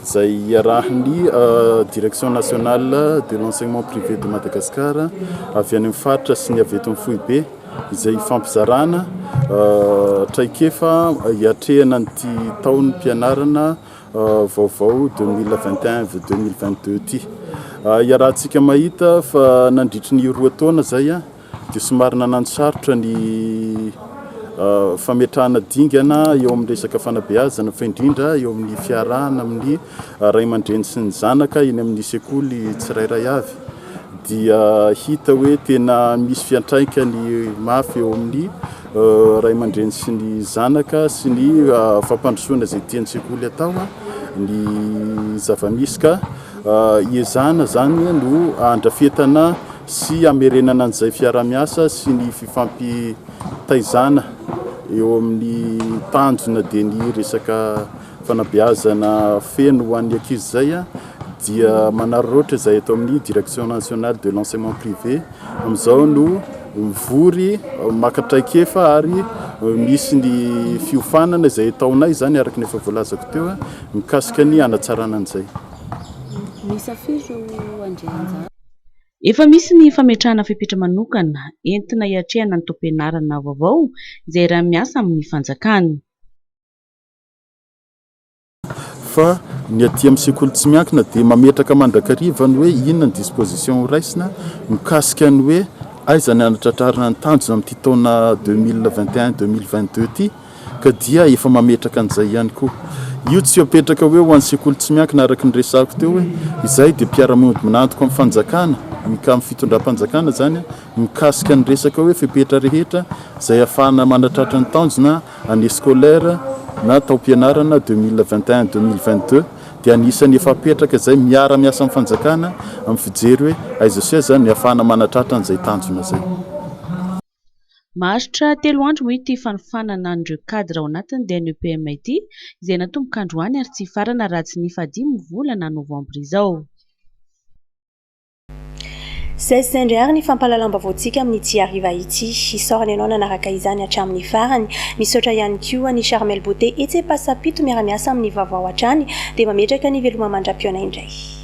izay iarahany direction nationale de l'enseignement privé de Madagascar avy any amin'ny faritra sy ny avy eto amin'ny foibe izay fampizarana traikefa hiatrehana nyity taon'ny mpianarana vaovao 2021-2022 ity Iarahantsika mahita fa nandritry ny 2 taona zay a dia somary nanano sarotra ny fametrahana dingana eo amin'ny resaka fanabeazana fa indrindra eo amin'ny fiarahana amin'ny ray aman-dreny sy ny zanaka eny amin'ny sekoly tsirairay avy dia hita hoe tena misy fiantraikany mafy eo amin'ny ray aman-dreny sy ny zanaka sy ny fampandrosoana zay tiany sekoly atao ny zava-misy ka iezana zany no andrafetana sy amerenana an'izay fiarah-miasa sy ny fifampitaizana eo amin'ny tanjona dia ny resaka fanabeazana feno ho an'ny ankizy zay a dia manararaotra izay atao amin'ny direction nationale de l'enseignement privé amin'izao no mivory makatraikefa ary misy ny fiofanana izay taonay zany araka ny efa voalazako teo a mikasika ny anatsarana an'izay. Efa misy ny fametrahana fepetra manokana entina hiatrehana ny taom-pianarana vaovao izay raha miasa amin'ny fanjakana. Fa ny aty amin'ny sekoly tsy miankina dia mametraka mandrakariva ny hoe inona ny disposition raisina mikasika ny hoe aiza ny anatratrarina ny tanjona amin'ity taona 2021-2022 ty ka dia efa mametraka an'izay ihany koa. Io tsy apetraka hoe ho an'ny sekoly tsy miankina araka ny resako teo hoe izay dia mpiara-mody minantoko amin'ny fanjakana amin'ny fitondram-panjakana zany mikasika ny resaka hoe fepetra rehetra izay ahafahana manatratra ny tanjona année scolaire na taom-pianarana 2021-2022 dia anisany efa apetraka izay miara-miasa amin'ny fanjakana amin'ny fijery hoe aiza sy aiza ny ahafahana manatratra an'izay tanjona zay. Maharitra 3 andro moa ity fanofanana an'ireo cadre ao anatiny dia NEPM ity izay natomboka androany ary tsy farana raha tsy ny 5 volana novambra izao. Zay indray ary ny fampahalalam-baovao-tsika amin'ny Tia Ariva ity. Isaorana ianao nanaraka izany hatramin'ny farany. Misaotra ihany koa ny Charmel Beauté etsy pasapito miara-miasa amin'ny vaovao hatrany dia mametraka ny veloma mandra-piona indray.